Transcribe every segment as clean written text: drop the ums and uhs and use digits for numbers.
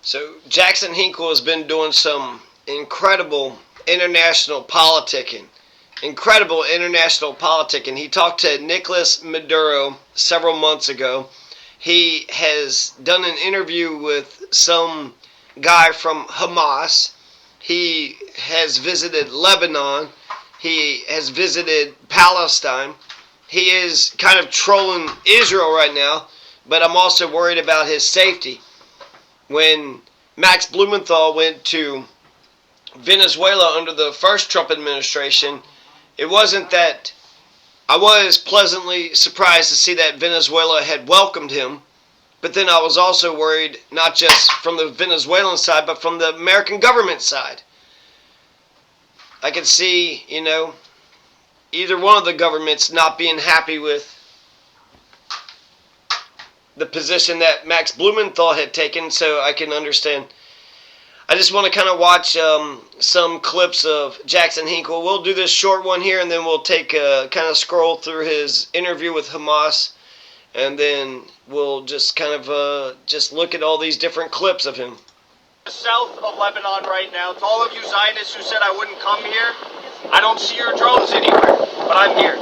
So Jackson Hinkle has been doing some incredible international politicking. Incredible international politicking. He talked to Nicolas Maduro several months ago. He has done an interview with some guy from Hamas. He has visited Lebanon. He has visited Palestine. He is kind of trolling Israel right now, but I'm also worried about his safety. When Max Blumenthal went to Venezuela under the first Trump administration, it wasn't that I was pleasantly surprised to see that Venezuela had welcomed him, but then I was also worried not just from the Venezuelan side, but from the American government side. I could see, either one of the governments not being happy with the position that Max Blumenthal had taken, so I can understand. I just want to kind of watch some clips of Jackson Hinkle. We'll do this short one here, and then we'll take kind of scroll through his interview with Hamas, and then we'll just kind of just look at all these different clips of him. South of Lebanon right now. To all of you Zionists who said I wouldn't come here, I don't see your drones anywhere, but I'm here.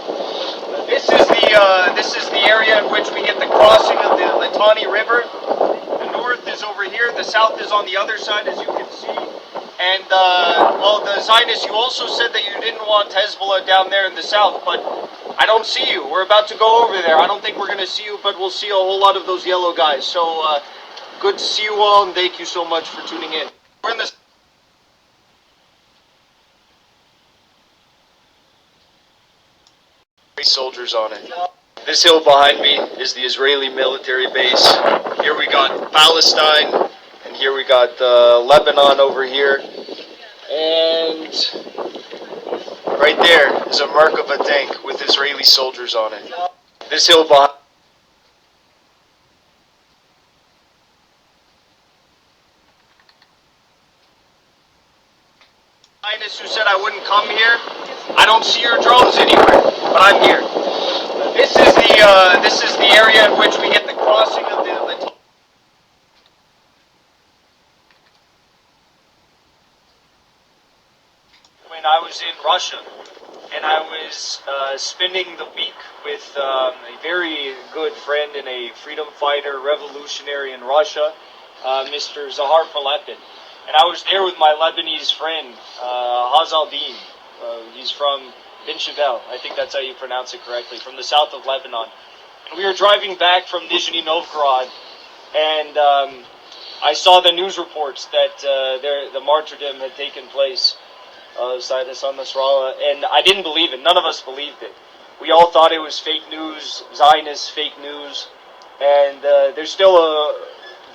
This is the area in which we get the crossing of the Litani River. The north is over here, the south is on the other side, as you can see. And, well, the Zionists, you also said that you didn't want Hezbollah down there in the south, but I don't see you. We're about to go over there. I don't think we're going to see you, but we'll see a whole lot of those yellow guys. So, good to see you all, and thank you so much for tuning in. We're in the soldiers on it. This hill behind me is the Israeli military base. Here we got Palestine, and here we got Lebanon over here. And right there is a Merkava tank with Israeli soldiers on it. This hill behind who said I wouldn't come here. I don't see your drones anywhere, but I'm here. This is the area in which we get the crossing of the Litani. When I was in Russia, and I was spending the week with a very good friend and a freedom fighter, revolutionary in Russia, Mr. Zahar Palepin. And I was there with my Lebanese friend, Hazaldin. He's from Bin Shevel, I think that's how you pronounce it correctly, from the south of Lebanon. And we were driving back from Nizhny Novgorod, and I saw the news reports that the martyrdom had taken place outside Hassan Nasrallah, and I didn't believe it. None of us believed it. We all thought it was fake news, Zionist fake news, and there's still a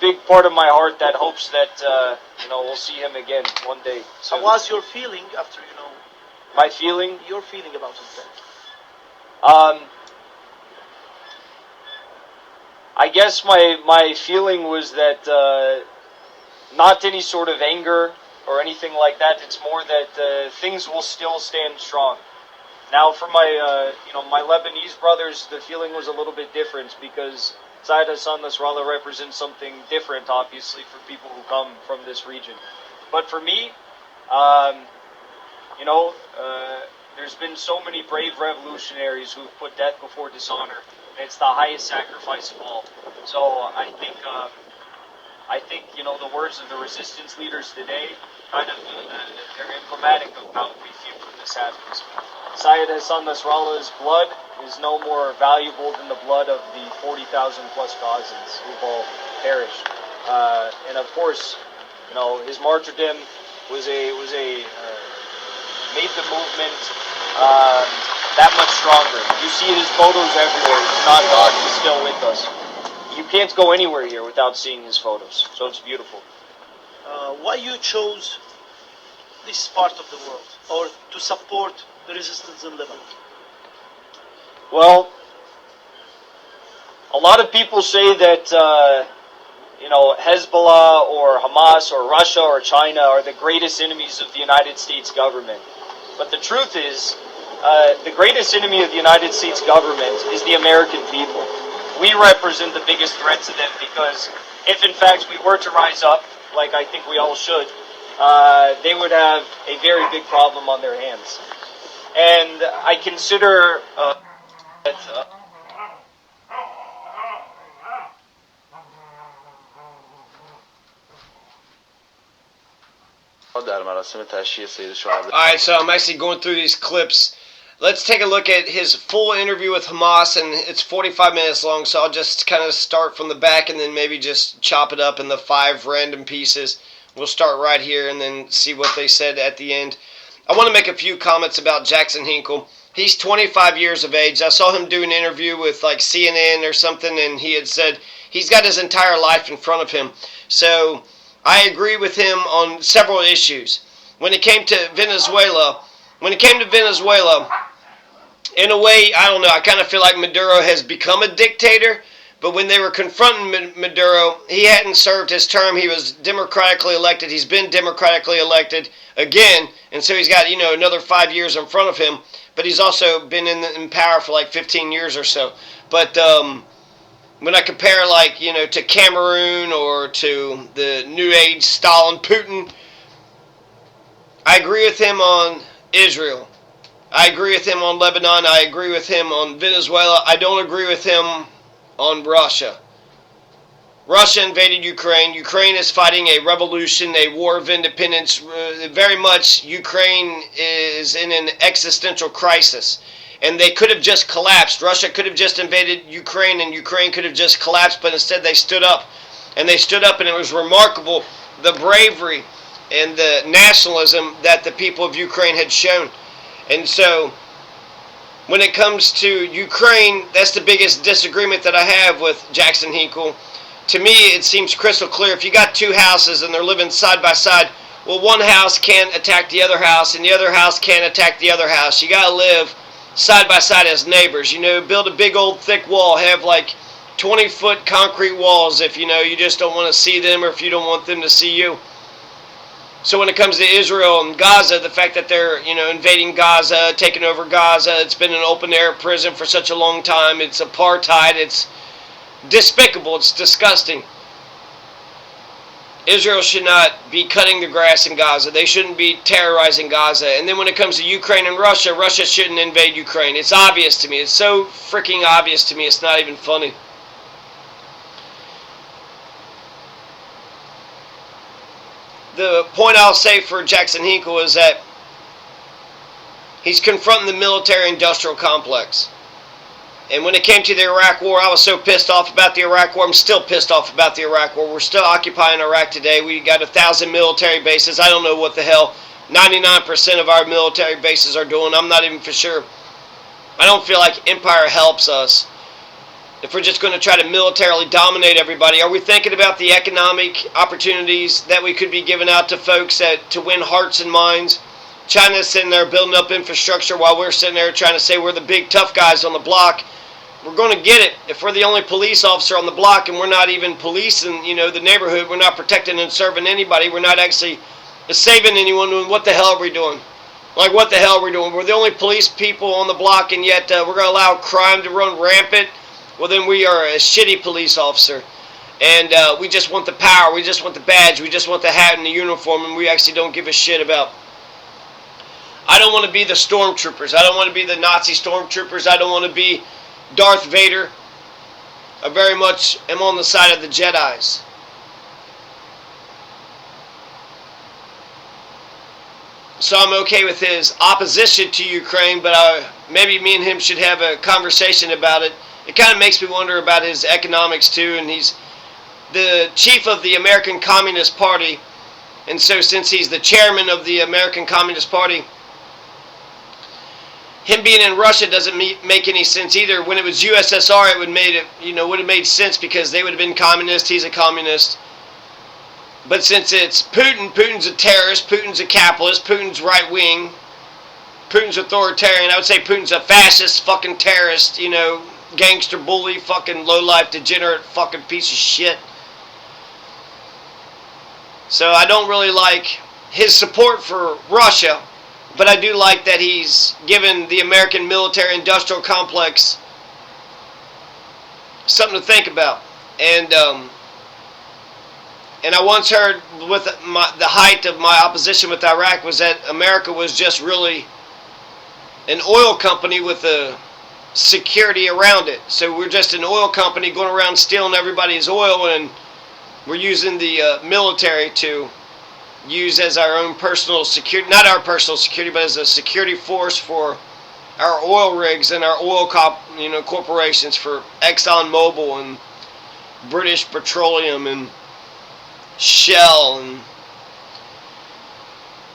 big part of my heart that hopes that we'll see him again one day. So, how was your feeling after my feeling? Your feeling about his death? I guess my feeling was that not any sort of anger or anything like that. It's more that things will still stand strong. Now, for my my Lebanese brothers, the feeling was a little bit different because Zayed Hassan Nasrallah represents something different, obviously, for people who come from this region. But for me, there's been so many brave revolutionaries who've put death before dishonor. And it's the highest sacrifice of all. So I think the words of the resistance leaders today kind of they're emblematic of how we feel when this happens. Zayed Hassan Nasrallah's blood is no more valuable than the blood of the 40,000 plus Gazans who've all perished. And of course, his martyrdom made the movement that much stronger. You see his photos everywhere. He's not gone. He's still with us. You can't go anywhere here without seeing his photos. So it's beautiful. Why you chose this part of the world, or to support the resistance in Lebanon? Well, a lot of people say that Hezbollah or Hamas or Russia or China are the greatest enemies of the United States government. But the truth is, the greatest enemy of the United States government is the American people. We represent the biggest threat to them because if in fact we were to rise up like I think we all should, they would have a very big problem on their hands. And I consider that Alright, so I'm actually going through these clips. Let's take a look at his full interview with Hamas, and it's 45 minutes long, so I'll just kind of start from the back and then maybe just chop it up in the 5 random pieces. We'll start right here and then see what they said at the end. I want to make a few comments about Jackson Hinkle. He's 25 years of age. I saw him do an interview with like CNN or something, and he had said he's got his entire life in front of him. So I agree with him on several issues. When it came to Venezuela, in a way, I don't know, I kind of feel like Maduro has become a dictator. But when they were confronting Maduro, he hadn't served his term. He was democratically elected. He's been democratically elected again. And so he's got, another 5 years in front of him. But he's also been in power for like 15 years or so. But when I compare to Cameroon or to the New Age Stalin, Putin, I agree with him on Israel. I agree with him on Lebanon. I agree with him on Venezuela. I don't agree with him on Russia. Russia invaded Ukraine. Ukraine is fighting a revolution, a war of independence. Very much Ukraine is in an existential crisis. And they could have just collapsed. Russia could have just invaded Ukraine and Ukraine could have just collapsed, but instead they stood up. And they stood up, and it was remarkable, the bravery and the nationalism that the people of Ukraine had shown. And so when it comes to Ukraine, that's the biggest disagreement that I have with Jackson Hinkle. To me, it seems crystal clear. If you got 2 houses and they're living side by side, well, one house can't attack the other house, and the other house can't attack the other house. You got to live side by side as neighbors. Build a big old thick wall. Have like 20-foot concrete walls if you just don't want to see them or if you don't want them to see you. So when it comes to Israel and Gaza, the fact that they're, invading Gaza, taking over Gaza, it's been an open-air prison for such a long time. It's apartheid. It's despicable. It's disgusting. Israel should not be cutting the grass in Gaza. They shouldn't be terrorizing Gaza. And then when it comes to Ukraine and Russia, Russia shouldn't invade Ukraine. It's obvious to me. It's so freaking obvious to me. It's not even funny. The point I'll say for Jackson Hinkle is that he's confronting the military-industrial complex. And when it came to the Iraq War, I was so pissed off about the Iraq War. I'm still pissed off about the Iraq War. We're still occupying Iraq today. We got 1,000 military bases. I don't know what the hell 99% of our military bases are doing. I'm not even for sure. I don't feel like empire helps us. If we're just going to try to militarily dominate everybody, are we thinking about the economic opportunities that we could be giving out to folks to win hearts and minds? China's sitting there building up infrastructure while we're sitting there trying to say we're the big tough guys on the block. We're going to get it. If we're the only police officer on the block and we're not even policing, the neighborhood, we're not protecting and serving anybody, we're not actually saving anyone, what the hell are we doing? Like, what the hell are we doing? We're the only police people on the block, and yet we're going to allow crime to run rampant. Well, then we are a shitty police officer. And we just want the power. We just want the badge. We just want the hat and the uniform. And we actually don't give a shit about. I don't want to be the stormtroopers. I don't want to be the Nazi stormtroopers. I don't want to be Darth Vader. I very much am on the side of the Jedis. So I'm okay with his opposition to Ukraine, but maybe me and him should have a conversation about it. It kind of makes me wonder about his economics too, and he's the chief of the American Communist Party, and so since he's the chairman of the American Communist Party, him being in Russia doesn't make any sense either. When it was USSR, would have made sense because they would have been communist. He's a communist. But since it's Putin's a terrorist, Putin's a capitalist, Putin's right-wing, Putin's authoritarian. I would say Putin's a fascist, fucking terrorist, gangster, bully, fucking low-life, degenerate, fucking piece of shit. So I don't really like his support for Russia, but I do like that he's given the American military-industrial complex something to think about. And And I once heard with the height of my opposition with Iraq was that America was just really an oil company with a security around it. So we're just an oil company going around stealing everybody's oil, and we're using the military to use as our own personal security, not our personal security, but as a security force for our oil rigs and our oil corporations, for ExxonMobil and British Petroleum and Shell,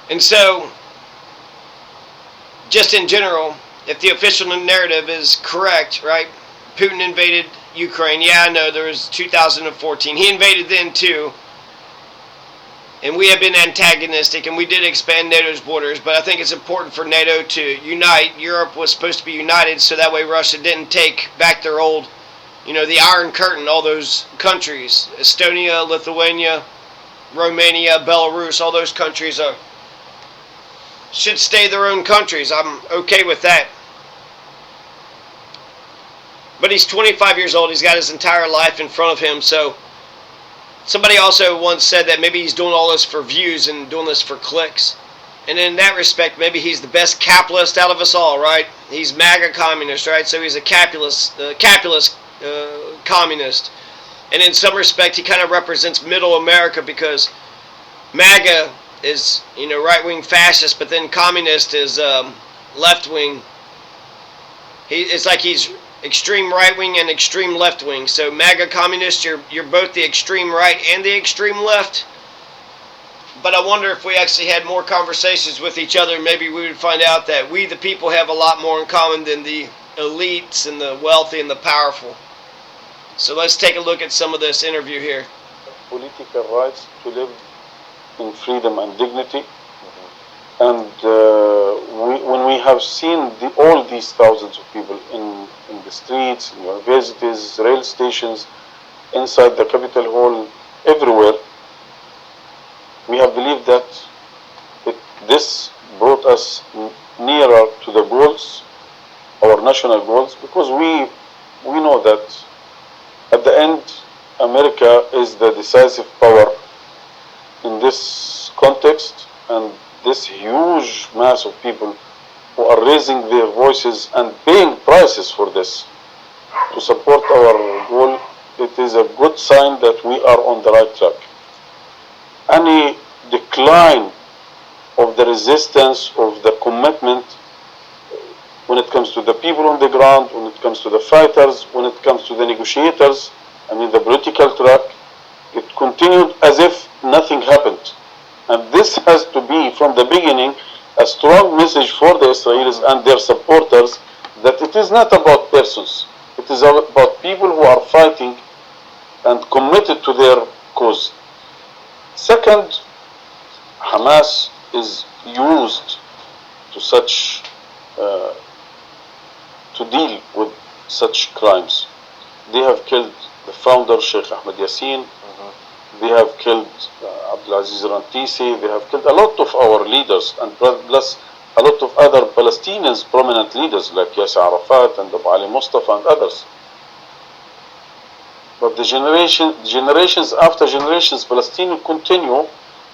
and so just in general, if the official narrative is correct, right? Putin invaded Ukraine. Yeah, I know there was 2014. He invaded then too. And we have been antagonistic, and we did expand NATO's borders, but I think it's important for NATO to unite. Europe was supposed to be united so that way Russia didn't take back their old, the Iron Curtain, all those countries, Estonia, Lithuania, Romania, Belarus, all those countries should stay their own countries. I'm okay with that. But he's 25 years old. He's got his entire life in front of him. So somebody also once said that maybe he's doing all this for views and doing this for clicks. And in that respect, maybe he's the best capitalist out of us all, right? He's MAGA communist, right? So he's a capitalist communist. And in some respect, he kind of represents middle America, because MAGA is, right-wing fascist, but then communist is left-wing. It's like he's extreme right-wing and extreme left-wing. So MAGA communist, you're both the extreme right and the extreme left. But I wonder if we actually had more conversations with each other, maybe we would find out that we, the people, have a lot more in common than the elites and the wealthy and the powerful. So let's take a look at some of this interview here. Political rights to live in freedom and dignity. And when we have seen all these thousands of people in the streets, in universities, rail stations, inside the Capitol Hall, everywhere, we have believed that this brought us nearer to the goals, our national goals, because we know that at the end, America is the decisive power in this context, and this huge mass of people who are raising their voices and paying prices for this to support our goal, it is a good sign that we are on the right track. Any decline of the resistance, of the commitment, when it comes to the people on the ground, when it comes to the fighters, when it comes to the negotiators, the political track, it continued as if nothing happened. And this has to be, from the beginning, a strong message for the Israelis and their supporters that it is not about persons. It is about people who are fighting and committed to their cause. Second, Hamas is used to deal with such crimes. They have killed the founder, Sheikh Ahmed Yassin. They have killed Abdulaziz Rantisi. They have killed a lot of our leaders, and plus a lot of other Palestinians, prominent leaders like Yasser Arafat and Abu Ali Mustafa and others. But the generations after generations, Palestinians continue,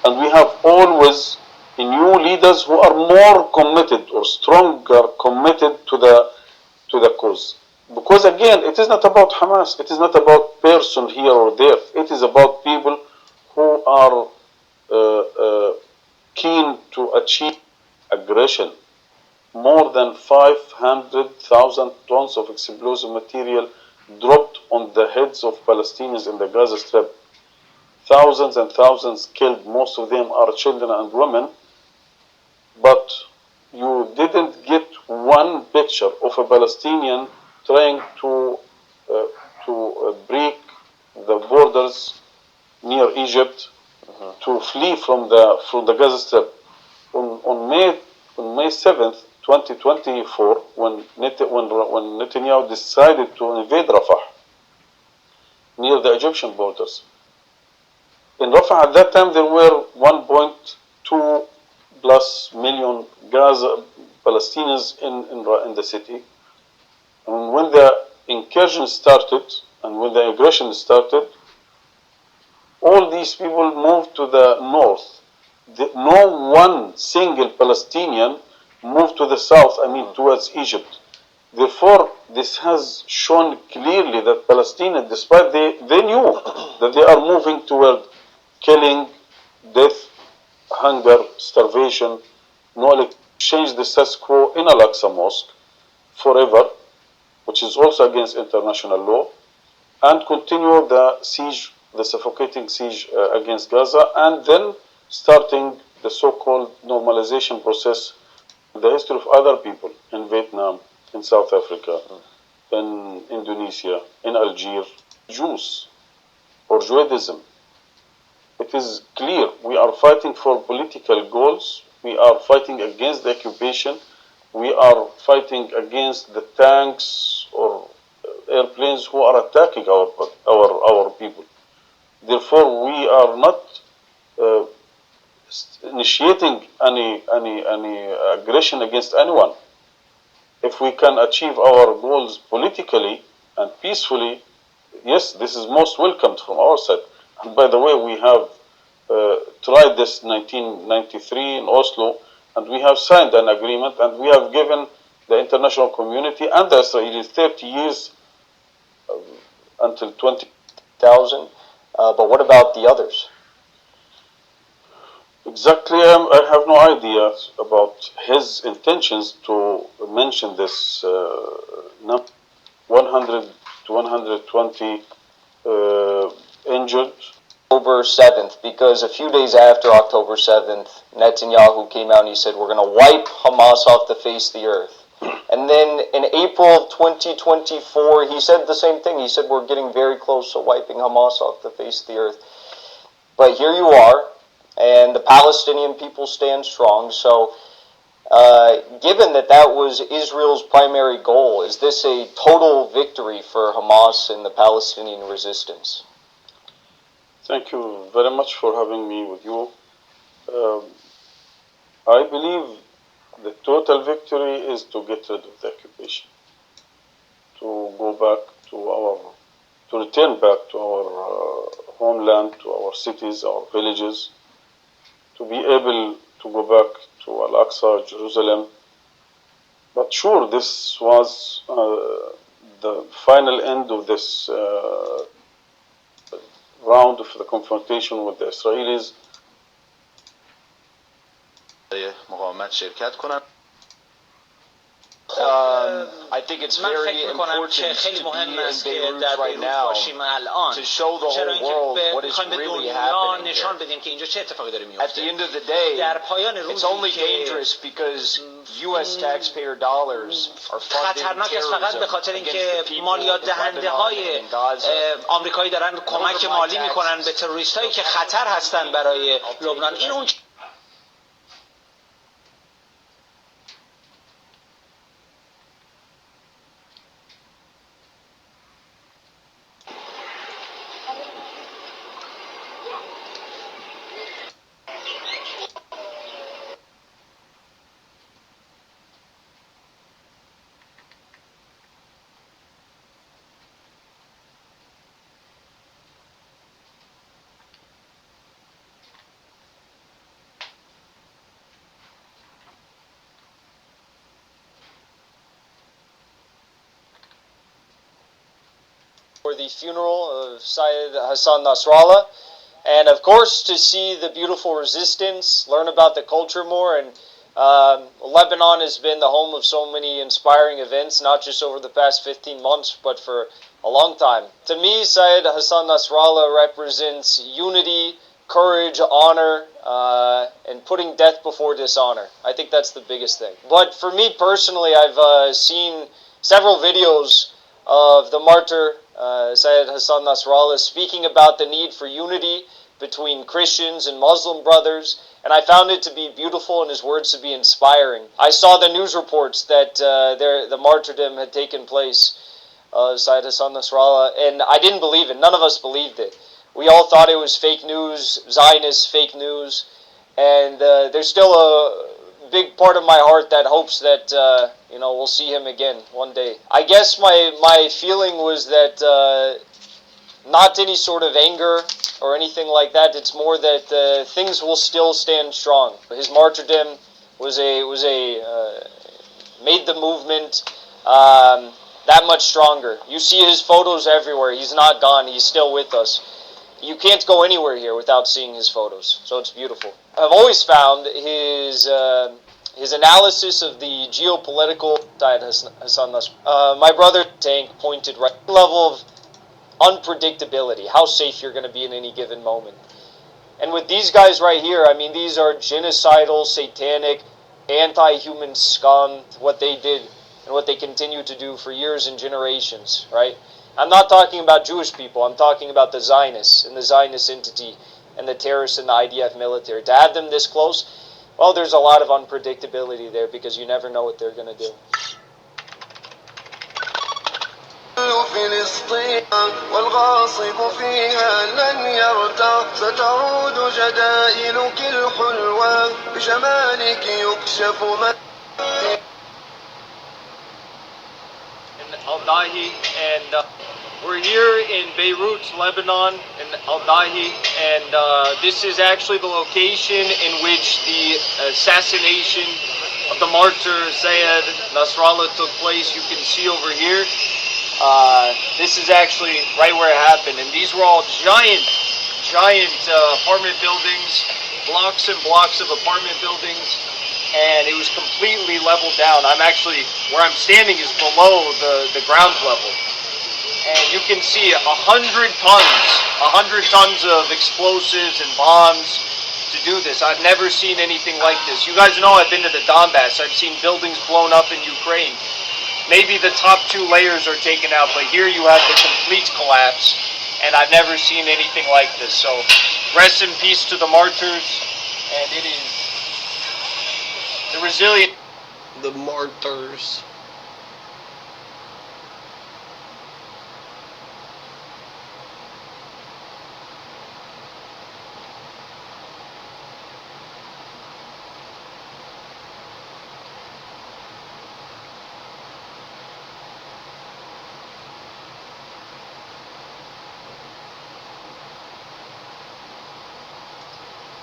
and we have always new leaders who are more committed or stronger committed to the cause. Because again, it is not about Hamas, it is not about person here or there, it is about people who are keen to achieve aggression. More than 500,000 tons of explosive material dropped on the heads of Palestinians in the Gaza Strip. Thousands and thousands killed, most of them are children and women, but you didn't get one picture of a Palestinian trying to break the borders near Egypt to flee from the Gaza Strip. On May 7th, 2024, when Netanyahu decided to invade Rafah near the Egyptian borders. In Rafah at that time there were 1.2 plus million Gaza Palestinians in the city. And when the incursion started and when the aggression started, all these people moved to the north. No one single Palestinian moved to the south, I mean towards Egypt. Therefore, this has shown clearly that Palestinians, despite they knew that they are moving toward killing, death, hunger, starvation, no exchange the status quo in Al-Aqsa Mosque forever, which is also against international law, and continue the siege, the suffocating siege against Gaza, and then starting the so-called normalization process, the history of other people in Vietnam, in South Africa, in Indonesia, in Algeria, Jews or Judaism. It is clear we are fighting for political goals. We are fighting against the occupation. We are fighting against the tanks or airplanes who are attacking our people. Therefore, we are not initiating any aggression against anyone. If we can achieve our goals politically and peacefully, yes, this is most welcomed from our side. And by the way, we have tried this in 1993 in Oslo, and we have signed an agreement, and we have given the international community and the Israelis 30 years until 20,000. But what about the others? Exactly, I have no idea about his intentions to mention this number, 100 to 120 injured. October 7th, because a few days after October 7th, Netanyahu came out and he said, we're going to wipe Hamas off the face of the earth. And then in April of 2024, he said the same thing. He said, we're getting very close to wiping Hamas off the face of the earth. But here you are, and the Palestinian people stand strong. So given that that was Israel's primary goal, is this a total victory for Hamas and the Palestinian resistance? Thank you very much for having me with you. I believe the total victory is to get rid of the occupation, to go back to return back to our homeland, to our cities, our villages, to be able to go back to Al-Aqsa, Jerusalem. But sure, this was the final end of this round of the confrontation with the Israelis. مقاومت شرکت کنن. I think it's very important to be in Beirut right now to show the whole world what is really happening here. At the end of the day, it's only dangerous because U.S. taxpayer dollars are funding terrorism against the people of Lebanon and Gaza. آمریکایی دارن کمک مالی میکنن به تروریستایی که خطر هستن برای لبنان. این اون for the funeral of Syed Hassan Nasrallah, and of course to see the beautiful resistance, learn about the culture more, and Lebanon has been the home of so many inspiring events, not just over the past 15 months, but for a long time. To me, Syed Hassan Nasrallah represents unity, courage, honor, and putting death before dishonor. I think that's the biggest thing. But for me personally, I've seen several videos of the martyr Syed Hassan Nasrallah speaking about the need for unity between Christians and Muslim brothers, and I found it to be beautiful and his words to be inspiring. I saw the news reports that the martyrdom had taken place of Syed Hassan Nasrallah, and I didn't believe it. None of us believed it. We all thought it was fake news, Zionist fake news, and there's still a big part of my heart that hopes that we'll see him again one day. I guess my feeling was that not any sort of anger or anything like that. It's more that things will still stand strong. His martyrdom made the movement that much stronger. You see his photos everywhere. He's not gone. He's still with us. You can't go anywhere here without seeing his photos. So it's beautiful. I've always found his analysis of the geopolitical side, Hassan Nasrallah. My brother Tank pointed right level of unpredictability, how safe you're going to be in any given moment. And with these guys right here, I mean, these are genocidal, satanic, anti-human scum, what they did and what they continue to do for years and generations, right? I'm not talking about Jewish people. I'm talking about the Zionists and the Zionist entity and the terrorists and the IDF military. To have them this close, well, there's a lot of unpredictability there because you never know what they're going to do. فلسطين والغاصب فيها لن يرتع ستعود جدائلك الحلوة بجمالك يكشف in Al-Dahi, and we're here in Beirut, Lebanon, in Al-Dahi, and this is actually the location in which the assassination of the martyr Sayyid Nasrallah took place. You can see over here. This is actually right where it happened, and these were all giant apartment buildings, blocks and blocks of apartment buildings, and it was completely leveled down. Where I'm standing is below the ground level, and you can see 100 tons of explosives and bombs to do this. I've never seen anything like this. You guys know I've been to the Donbass. I've seen buildings blown up in Ukraine. Maybe the top 2 layers are taken out, but here you have the complete collapse, and I've never seen anything like this. So rest in peace to the martyrs, and it is the resilient. The martyrs.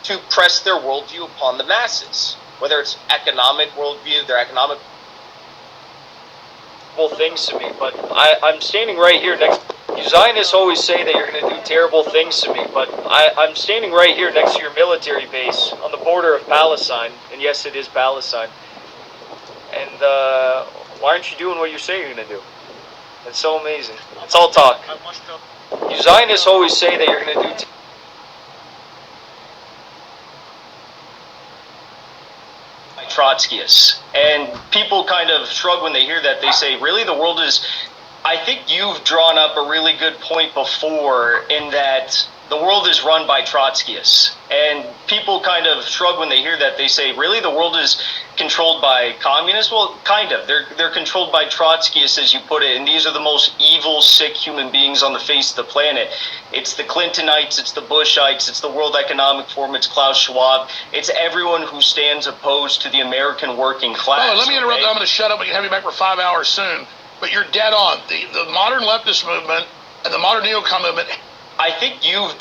To press their worldview upon the masses, whether it's economic worldview, their economic Things to me, but I'm standing right here next. You Zionists always say that you're going to do terrible things to me, but I'm standing right here next to your military base on the border of Palestine, and yes, it is Palestine. And why aren't you doing what you say you're going to do? It's so amazing. It's all talk. You Zionists always say that you're going to do. Trotskyists, and people kind of shrug when they hear that. They say, really, the world is... I think you've drawn up a really good point before in that the world is run by Trotskyists, and people kind of shrug when they hear that. They say, really, the world is controlled by communists? Well, kind of. They're controlled by Trotskyists, as you put it, and these are the most evil, sick human beings on the face of the planet. It's the Clintonites, it's the Bushites, it's the World Economic Forum, it's Klaus Schwab, it's everyone who stands opposed to the American working class. Oh, let me interrupt. I'm going to shut up. We can have you back for 5 hours soon. But you're dead on. The modern leftist movement and the modern neocon movement. I think you've...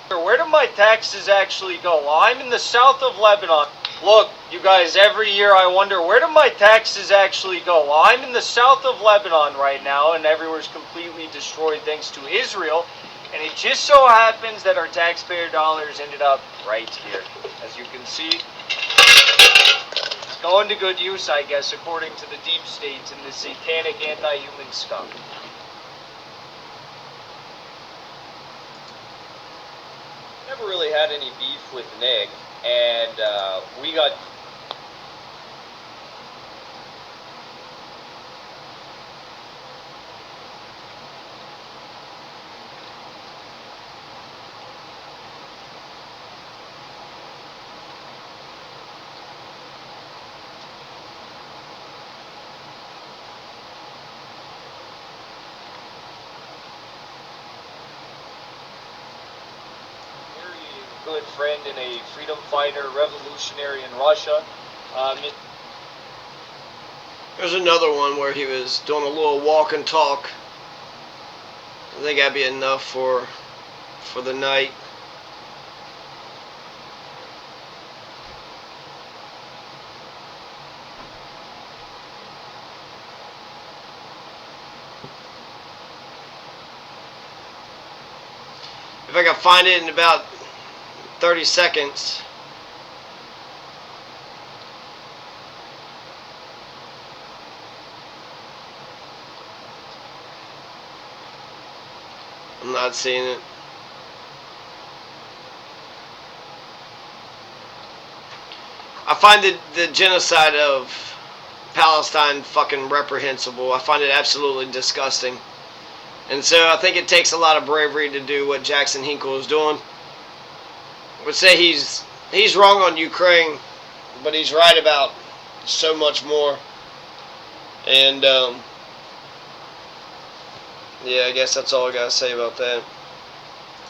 Where do my taxes actually go? Well, I'm in the south of Lebanon. Look, you guys, every year I wonder, where do my taxes actually go? Well, I'm in the south of Lebanon right now, and everywhere's completely destroyed thanks to Israel. And it just so happens that our taxpayer dollars ended up right here. As you can see, it's going to good use, I guess, according to the deep state and the satanic anti-human scum. Never really had any beef with Nick, and we got... Good friend and a freedom fighter, revolutionary in Russia. There's another one where he was doing a little walk and talk. I think that'd be enough for for the night. If I can find it in about 30 seconds. I'm not seeing it. I find the genocide of Palestine fucking reprehensible. I find it absolutely disgusting. And so I think it takes a lot of bravery to do what Jackson Hinkle is doing. I would say he's wrong on Ukraine, but he's right about so much more. And yeah, I guess that's all I gotta say about that.